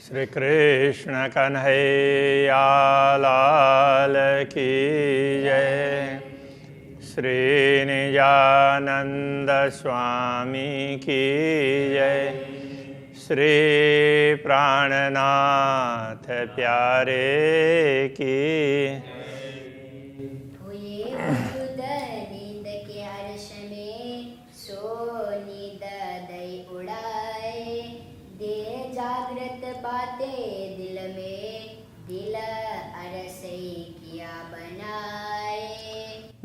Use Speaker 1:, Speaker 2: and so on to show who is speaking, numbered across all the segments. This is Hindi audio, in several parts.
Speaker 1: श्री कृष्ण कन्हैया लाल की जय। श्री निजानंद स्वामी की जय। श्री प्राणनाथ प्यारे की।
Speaker 2: हुए वसुध नींद के हर्ष में सो नींद दई उड़ाए। दे जागृत बातें दिल में दिल अरसई किया बनाए।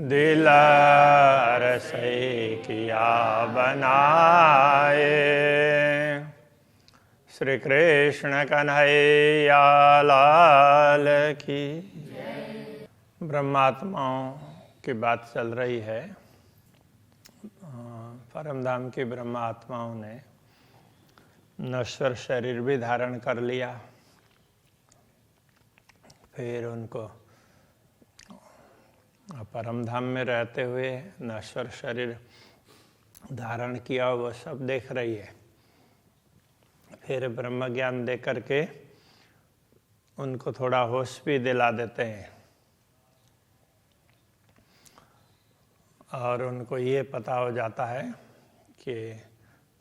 Speaker 1: दिल अरसई किया बनाए। श्री कृष्ण कन्हैया लाल की। ब्रह्मात्माओं की बात चल रही है। परमधाम की ब्रह्मात्माओं ने नश्वर शरीर भी धारण कर लिया। फिर उनको परमधाम में रहते हुए नश्वर शरीर धारण किया, वो सब देख रही है। फिर ब्रह्म ज्ञान दे करके उनको थोड़ा होश भी दिला देते हैं और उनको ये पता हो जाता है कि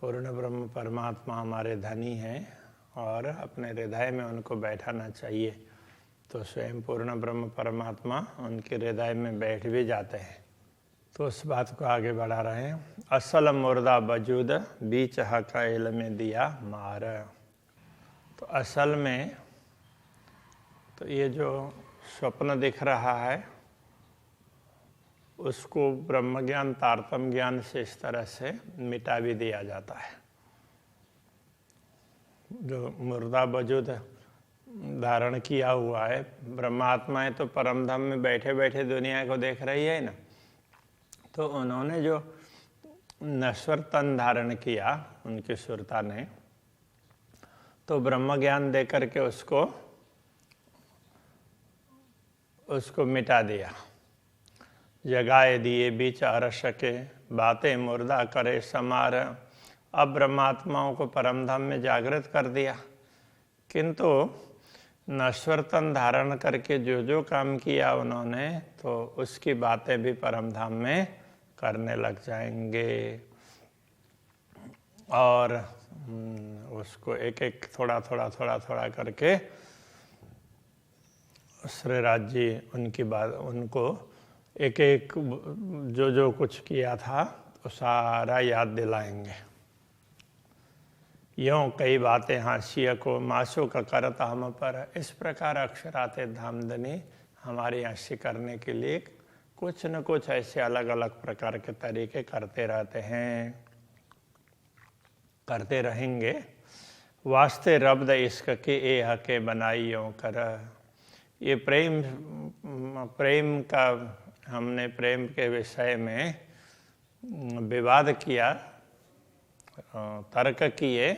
Speaker 1: पूर्ण ब्रह्म परमात्मा हमारे धनी हैं और अपने हृदय में उनको बैठाना चाहिए। तो स्वयं पूर्ण ब्रह्म परमात्मा उनके हृदय में बैठ भी जाते हैं। तो उस बात को आगे बढ़ा रहे हैं। असल मुर्दा वजूद बीच हकाइल में दिया मार। तो असल में तो ये जो स्वप्न दिख रहा है उसको ब्रह्म ज्ञान तारतम ज्ञान से इस तरह से मिटा भी दिया जाता है। जो मुर्दा वजूद धारण किया हुआ है, ब्रह्मात्माएं तो परमधाम में बैठे बैठे दुनिया को देख रही है ना। तो उन्होंने जो नश्वर तन धारण किया उनकी सुरता ने, तो ब्रह्म ज्ञान दे करके उसको मिटा दिया। जगाए दिए बीच अरस के बातें मुर्दा करे समार। अब ब्रह्मात्माओं को परमधाम में जागृत कर दिया, किंतु नश्वर तन धारण करके जो जो काम किया उन्होंने, तो उसकी बातें भी परमधाम में करने लग जाएंगे। और उसको एक एक थोड़ा थोड़ा करके श्रीराज जी उनकी बात, उनको एक एक जो जो कुछ किया था तो सारा याद दिलाएंगे। यों कई बातें हाशिया को मासो का करता हम पर। इस प्रकार अक्षराते धामधनी हमारी हास्य करने के लिए कुछ न कुछ ऐसे अलग अलग प्रकार के तरीके करते रहते हैं, करते रहेंगे। वास्ते रब्द इश्क के ए हके बनाई यों कर। ये प्रेम का हमने प्रेम के विषय में विवाद किया, तर्क किए,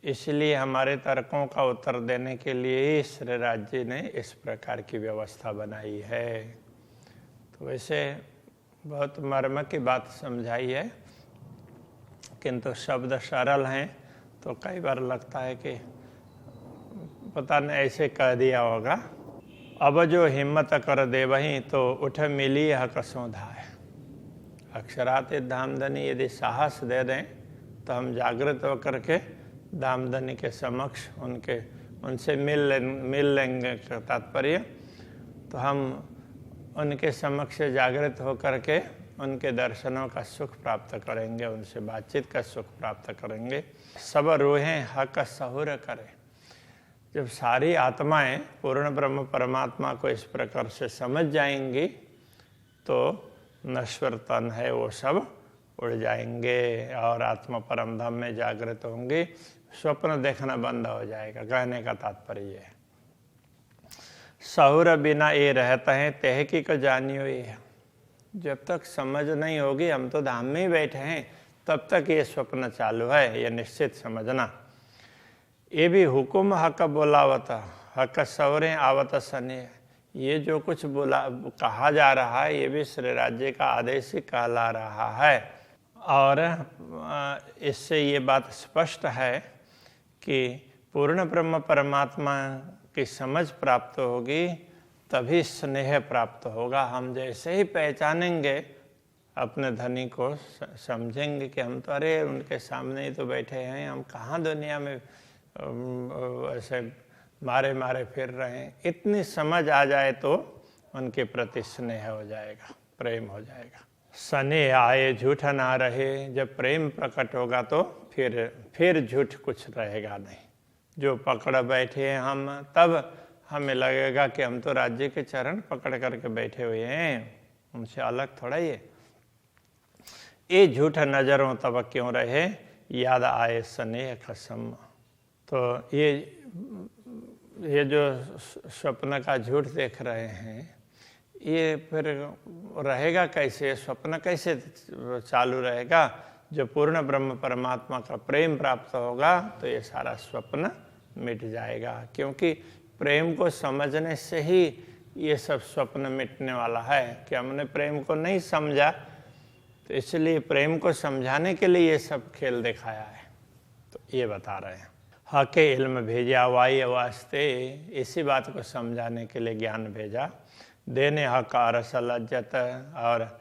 Speaker 1: इसलिए हमारे तर्कों का उत्तर देने के लिए श्रीराज जी ने इस प्रकार की व्यवस्था बनाई है। तो वैसे बहुत मर्म की बात समझाई है, किंतु शब्द सरल हैं तो कई बार लगता है कि पता नहीं ऐसे कह दिया होगा। अब जो हिम्मत कर दे वहीं तो उठ मिली हक सौधा है। अक्षराते धामधनी यदि साहस दे दें तो हम जागृत होकर के धामधनी के समक्ष उनसे मिल लेंगे का तात्पर्य। तो हम उनके समक्ष जागृत होकर के उनके दर्शनों का सुख प्राप्त करेंगे, उनसे बातचीत का सुख प्राप्त करेंगे। सब रूहें हक सहूर करें। जब सारी आत्माएं पूर्ण ब्रह्म परमात्मा को इस प्रकार से समझ जाएंगी तो नश्वर तन है वो सब उड़ जाएंगे और आत्मा परमधाम में जागृत होंगे। स्वप्न देखना बंद हो जाएगा, कहने का तात्पर्य है। सहूर बिना ये रहता है तहकी को जानियो ये। जब तक समझ नहीं होगी, हम तो धाम में ही बैठे हैं, तब तक ये स्वप्न चालू है, ये निश्चित समझना। ये भी हुकुम हक बोलावता हक सौरे आवत सने। ये जो कुछ कहा जा रहा है ये भी श्री राज्य का आदेश ही कहला रहा है। और इससे ये बात स्पष्ट है कि पूर्ण ब्रह्म परमात्मा की समझ प्राप्त होगी तभी स्नेह प्राप्त होगा। हम जैसे ही पहचानेंगे अपने धनी को, समझेंगे कि हम तो अरे उनके सामने ही तो बैठे हैं, हम कहाँ दुनिया में ऐसे मारे मारे फिर रहे हैं, इतनी समझ आ जाए तो उनके प्रति स्नेह हो जाएगा, प्रेम हो जाएगा। स्नेह आए झूठ ना रहे, जब प्रेम प्रकट होगा तो फिर झूठ कुछ रहेगा नहीं। जो पकड़ बैठे हैं हम, तब हमें लगेगा कि हम तो राज्य के चरण पकड़ करके बैठे हुए हैं, उनसे अलग थोड़ा ही है। ये झूठ नजरों तब क्यों रहे, याद आए स्नेह कसम। तो ये जो स्वप्न का झूठ देख रहे हैं, ये फिर रहेगा कैसे, स्वप्न कैसे चालू रहेगा? जो पूर्ण ब्रह्म परमात्मा का प्रेम प्राप्त होगा तो ये सारा स्वप्न मिट जाएगा, क्योंकि प्रेम को समझने से ही ये सब स्वप्न मिटने वाला है। कि हमने प्रेम को नहीं समझा, तो इसलिए प्रेम को समझाने के लिए ये सब खेल दिखाया है। तो ये बता रहे हैं, हके इल्म भेजा वाई वास्ते, इसी बात को समझाने के लिए ज्ञान भेजा। देने हक रस लज्जत, और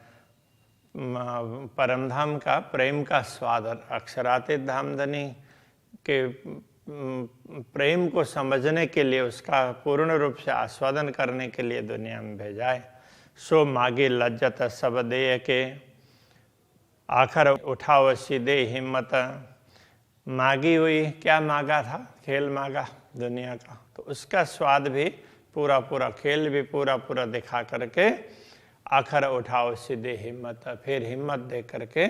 Speaker 1: परमधाम का प्रेम का स्वाद, अक्षरातीत धामधनी के प्रेम को समझने के लिए, उसका पूर्ण रूप से आस्वादन करने के लिए दुनिया में भेजा है। सो मागी लज्जत सब दे के, आखिर उठाओ सीधे हिम्मत। मागी हुई, क्या मांगा था? खेल मांगा दुनिया का, तो उसका स्वाद भी पूरा खेल भी पूरा दिखा करके आखिर उठाओ सीधे हिम्मत। फिर हिम्मत दे करके,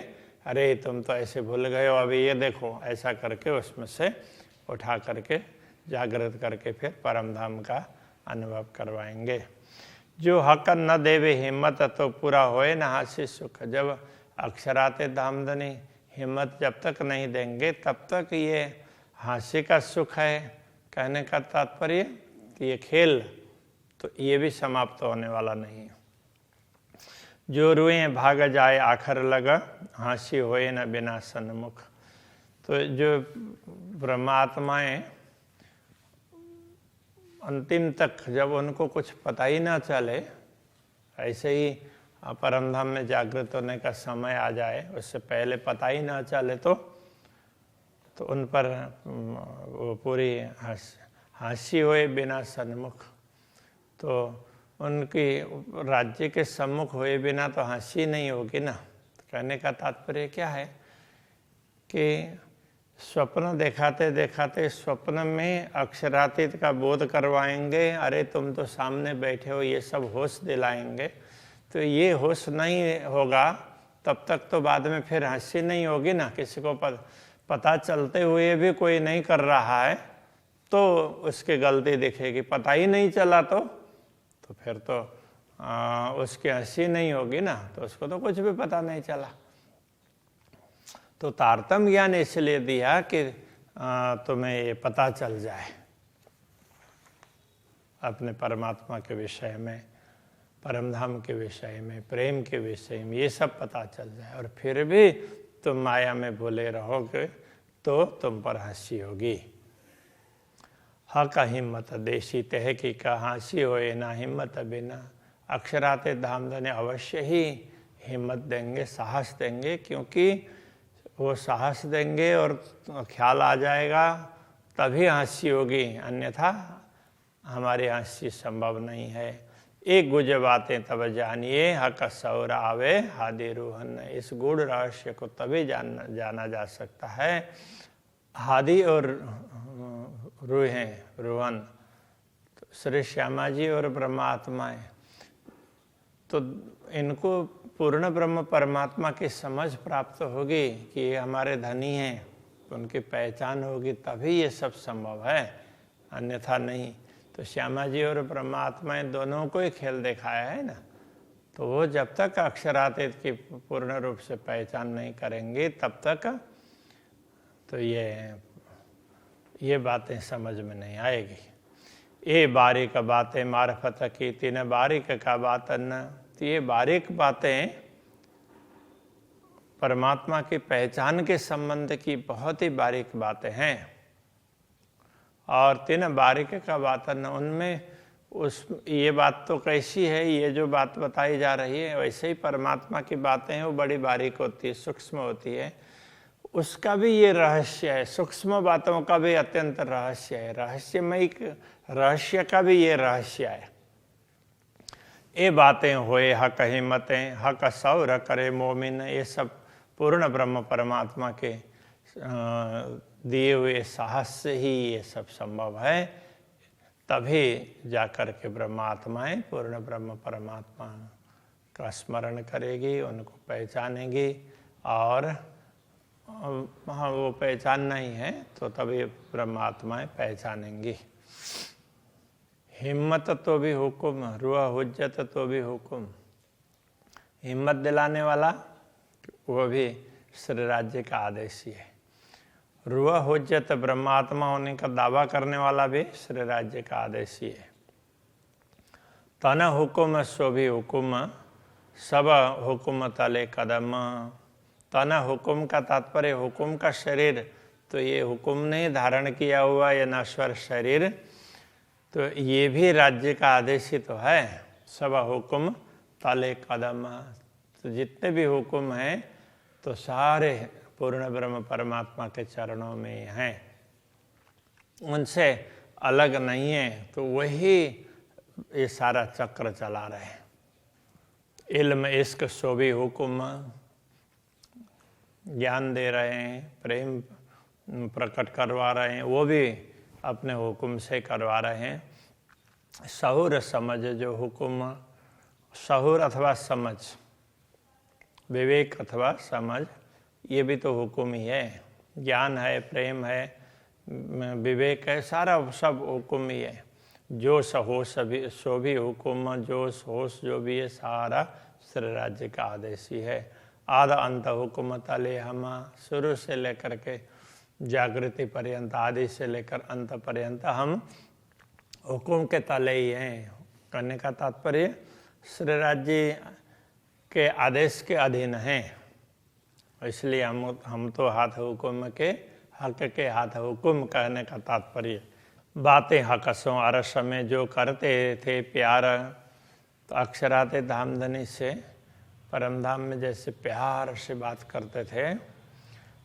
Speaker 1: अरे तुम तो ऐसे भूल गए हो, अभी ये देखो, ऐसा करके उसमें से उठा करके जागृत करके फिर परमधाम का अनुभव करवाएंगे। जो हक न देवे हिम्मत, तो पूरा होए न हासी सुख। जब अक्षराते धामधनी हिम्मत जब तक नहीं देंगे, तब तक ये हास्य का सुख है। कहने का तात्पर्य कि ये खेल तो ये भी समाप्त होने वाला नहीं है। जो रुए भाग जाए आखिर लगा, हास्य होए न बिना सन्मुख। तो जो ब्रह्मात्माएं अंतिम तक जब उनको कुछ पता ही ना चले, ऐसे ही परमधाम में जागृत होने का समय आ जाए, उससे पहले पता ही ना चले तो उन पर वो पूरी हास्य होए बिना सन्मुख। तो उनकी राज्य के सम्मुख हुए बिना तो हंसी नहीं होगी ना। कहने का तात्पर्य क्या है कि स्वप्न दिखाते दिखाते स्वप्न में अक्षरातीत का बोध करवाएंगे, अरे तुम तो सामने बैठे हो, ये सब होश दिलाएंगे। तो ये होश नहीं होगा तब तक तो बाद में फिर हंसी नहीं होगी ना। किसी को पता चलते हुए भी कोई नहीं कर रहा है तो उसकी गलती दिखेगी, पता ही नहीं चला तो फिर तो उसकी हंसी नहीं होगी ना, तो उसको तो कुछ भी पता नहीं चला। तो तारतम्य ज्ञान इसलिए दिया कि तुम्हें ये पता चल जाए अपने परमात्मा के विषय में, परमधाम के विषय में, प्रेम के विषय में, ये सब पता चल जाए। और फिर भी तुम माया में भूले रहोगे तो तुम पर हंसी होगी। का हिम्मत देशी तह की का हंसी होए ना हिम्मत बिना। अक्षराते धामधनी अवश्य ही हिम्मत देंगे, साहस देंगे, क्योंकि वो साहस देंगे और ख्याल आ जाएगा तभी हंसी होगी, अन्यथा हमारी हंसी संभव नहीं है। एक गुज बातें तब जानिए, हक सौर आवे हादि रूहन। इस गूढ़ रहस्य को तभी जाना जा सकता है। हादि और रूहें, रोहन, तो श्री श्यामा जी और ब्रह्मात्माएं, तो इनको पूर्ण ब्रह्म परमात्मा की समझ प्राप्त होगी कि ये हमारे धनी हैं, तो उनकी पहचान होगी तभी ये सब संभव है, अन्यथा नहीं। तो श्यामा जी और परमात्माएं दोनों को ही खेल दिखाया है ना। तो वो जब तक अक्षरातीत की पूर्ण रूप से पहचान नहीं करेंगे तब तक तो ये बातें समझ में नहीं आएगी। ये बारीक बातें मार्फत की तीन बारीक का बात न। तो ये बारीक बातें परमात्मा की पहचान के संबंध की बहुत ही बारीक बातें हैं। और 3 बारीक का बातन, उनमें उस ये बात तो कैसी है, ये जो बात बताई जा रही है वैसे ही परमात्मा की बातें हैं, वो बड़ी बारीक होती है, सूक्ष्म होती है। उसका भी ये रहस्य है, सूक्ष्म बातों का भी अत्यंत रहस्य है, रहस्यमय रहस्य का भी ये रहस्य है। ये बातें होए हक हिम्मतें हक सौर करे मोमिन, ये सब पूर्ण ब्रह्म परमात्मा के दिए हुए साहस से ही ये सब संभव है। तभी जाकर के ब्रह्मात्माएं पूर्ण ब्रह्म परमात्मा का स्मरण करेगी, उनको पहचानेगी, और हाँ वो पहचानना ही है तो तभी ब्रह्मात्माएं पहचानेंगी। हिम्मत तो भी हुकुम, रुआ हुज्जत तो भी हुकुम, हिम्मत दिलाने वाला वो भी श्री राज्य का आदेश ही है। रुआ हुज्जत, ब्रह्मात्मा होने का दावा करने वाला भी श्री राज्य का आदेश ही है। तन हुकुम सो भी हुकुम, सब हुकुम तले कदम। तन हुकुम का तात्पर्य हुकुम का शरीर, तो ये हुकुम ने धारण किया हुआ ये नश्वर शरीर, तो ये भी राज्य का आदेश ही तो है। सब हुकुम तले कदम, तो जितने भी हुकुम हैं तो सारे पूर्ण ब्रह्म परमात्मा के चरणों में हैं, उनसे अलग नहीं है, तो वही ये सारा चक्र चला रहे हैं। इल्म इश्क सो भी हुकुम, ज्ञान दे रहे हैं, प्रेम प्रकट करवा रहे हैं, वो भी अपने हुक्म से करवा रहे हैं। सहूर समझ, जो हुक्म, सहूर अथवा समझ, विवेक अथवा समझ, ये भी तो हुक्म ही है। ज्ञान है, प्रेम है, विवेक है, सारा सब हुक्म ही है। जोश होश सो भी हुक्म, जोश होश जो भी है सारा श्री राज्य का आदेश ही है। आधा अंत हुक्म तले हम, शुरू से लेकर के जागृति पर्यंत, आदि से लेकर अंत पर्यंत हम हुक्म के तले ही हैं। करने का तात्पर्य श्री राज्य के आदेश के अधीन हैं, इसलिए हम तो हाथ हुक्म के, हक के हाथ हुक्म कहने का तात्पर्य। बातें हकसों अरस में जो करते थे प्यार, तो अक्षराते धामधनी से परमधाम में जैसे प्यार से बात करते थे,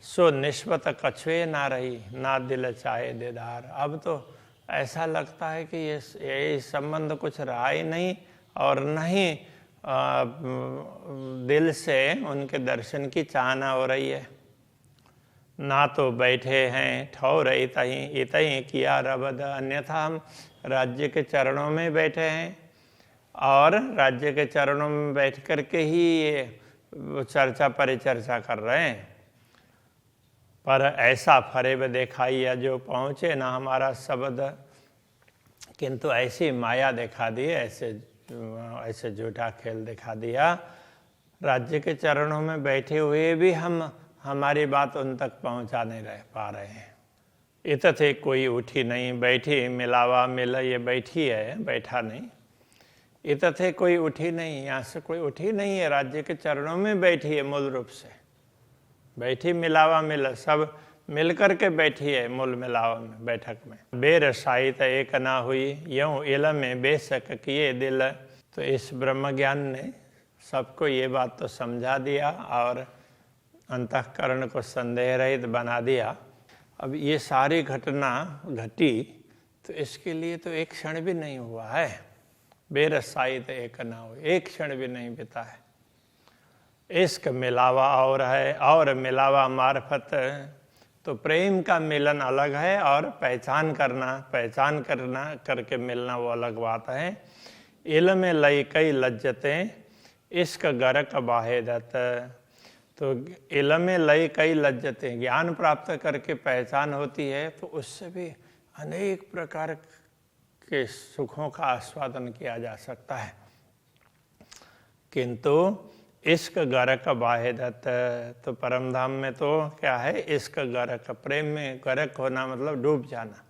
Speaker 1: सो निस्बत कछुए ना रही, ना दिल चाहे देदार। अब तो ऐसा लगता है कि ये संबंध कुछ रहा ही नहीं, और नहीं दिल से उनके दर्शन की चाहना हो रही है। ना तो बैठे हैं ठौर इतहीं किया रबद, अन्यथा हम राज्य के चरणों में बैठे हैं, और राज्य के चरणों में बैठ कर के ही ये चर्चा परिचर्चा कर रहे हैं। पर ऐसा फरेब दिखाइया जो पहुँचे ना हमारा शब्द, किंतु ऐसी माया दिखा दी, ऐसे झूठा खेल दिखा दिया। राज्य के चरणों में बैठे हुए भी हमारी बात उन तक पहुँचा नहीं रह पा रहे हैं। इत थे कोई उठी नहीं बैठी, मिलावा मिल, ये बैठी है बैठा नहीं। इत थे कोई उठी नहीं, यहाँ से कोई उठी नहीं है, राज्य के चरणों में बैठी है, मूल रूप से बैठी। मिलावा मिल, सब मिल कर के बैठी है मूल मिलावा में, बैठक में। बेरसाइत एक ना हुई, यूं इलम में बेशक किए दिल। तो इस ब्रह्म ज्ञान ने सबको ये बात तो समझा दिया और अंतःकरण को संदेह रहित बना दिया। अब ये सारी घटना घटी तो इसके लिए तो एक क्षण भी नहीं हुआ है। बेरसाइत एक ना हुई, एक क्षण भी नहीं बीता है। इश्क मिलावा और है, और मिलावा मार्फत, तो प्रेम का मिलन अलग है और पहचान करना करके मिलना वो अलग बात है। इल्म में लई कई लज्जतें, इश्क गरक बाहेदत। तो इल्म में लई कई लज्जतें, ज्ञान प्राप्त करके पहचान होती है, तो उससे भी अनेक प्रकार के सुखों का आस्वादन किया जा सकता है। किंतु इश्क गरक बाहेदत, तो परमधाम में तो क्या है, इश्क गरक, प्रेम में गरक होना मतलब डूब जाना।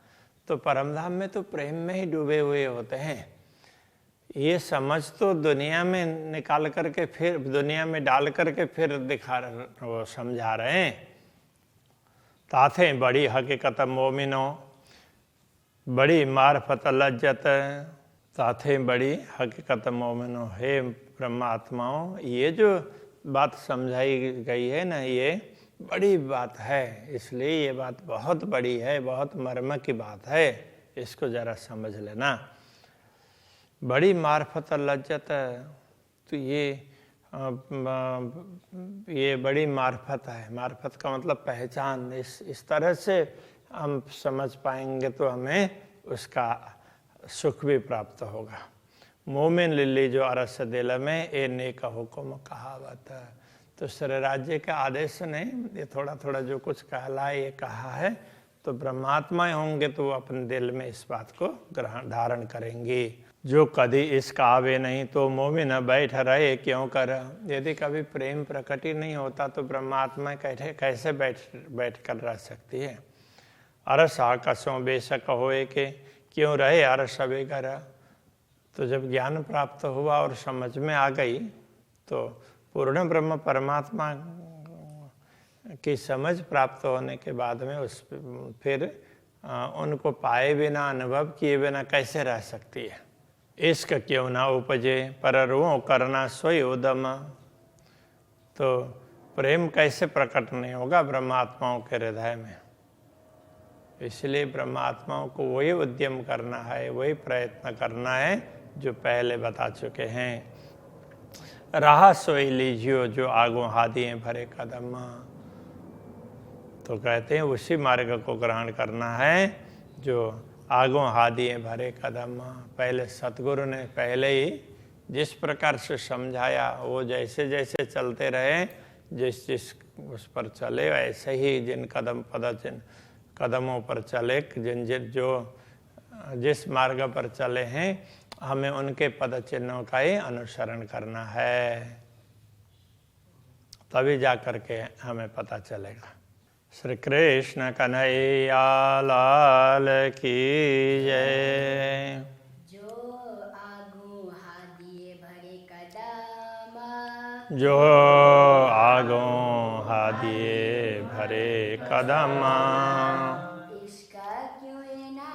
Speaker 1: तो परमधाम में तो प्रेम में ही डूबे हुए होते हैं। ये समझ तो दुनिया में निकाल करके फिर दुनिया में डाल करके फिर वो समझा रहे हैं। ताथे बड़ी हकीकत मोमिनो, बड़ी मार्फत लज्जत ताथे बड़ी हकीकत मोमिनो, हे ब्रह्मात्माओं, ये जो बात समझाई गई है ना, ये बड़ी बात है, इसलिए ये बात बहुत बड़ी है, बहुत मर्म की बात है, इसको जरा समझ लेना। बड़ी मार्फत लज्जत, तो ये बड़ी मार्फत है। मार्फत का मतलब पहचान। इस तरह से हम समझ पाएंगे तो हमें उसका सुख भी प्राप्त होगा। मोमिन लिल्ली जो अरस दिल में ए नेक हुक्म कहावत। तो श्री राज्य के आदेश ने ये थोड़ा थोड़ा जो कुछ कहला ये कहा है, तो ब्रह्मात्माएं होंगे तो वो अपने दिल में इस बात को ग्रहण धारण करेंगे। जो कभी इसका आवे नहीं तो मोमिन बैठ रहे क्यों कर। यदि कभी प्रेम प्रकट ही नहीं होता तो ब्रह्मात्मा कैसे बैठ कर रह सकती है। अरस आकाशों बेशक होए के क्यों रहे अरस बेगर। तो जब ज्ञान प्राप्त हुआ और समझ में आ गई तो पूर्ण ब्रह्म परमात्मा की समझ प्राप्त होने के बाद में फिर उनको पाए बिना, अनुभव किए बिना कैसे रह सकती है। इश्क क्यों ना उपजे पर रो करना सोई उदम। तो प्रेम कैसे प्रकट नहीं होगा ब्रह्मात्माओं के हृदय में। इसलिए ब्रह्मात्माओं को वही उद्यम करना है, वही प्रयत्न करना है जो पहले बता चुके हैं। राह सोई लीजियो जो आगो हादिए भरे कदम। तो कहते हैं उसी मार्ग को ग्रहण करना है जो आगो हादिए भरे कदम। पहले सतगुरु ने पहले ही जिस प्रकार से समझाया वो जैसे जैसे चलते रहे, जिस उस पर चले, वैसे ही जिन कदमों पर चले, जिस मार्ग पर चले हैं हमें उनके पद चिन्हों का ही अनुसरण करना है, तभी जा करके हमें पता चलेगा। श्री कृष्ण कन्हैया लाल की जय।
Speaker 2: जो आगू हादिए भरे कदम,
Speaker 1: जो आगो हादिए भरे कदम।
Speaker 2: इसका क्यों ना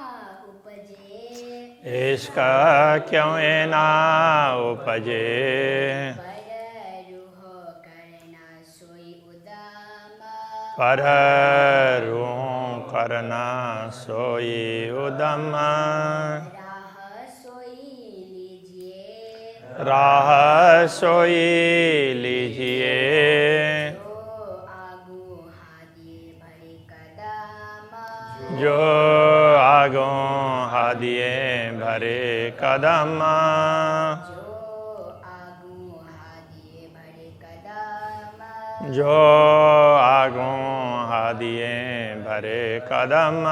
Speaker 2: उपजे,
Speaker 1: इसका क्यों ना उपजे। पर रूह करना सोई उदम। राह सोई लीजिए जो आगो हादिए भरे कदम। जो आगो हादिए भरे कदम।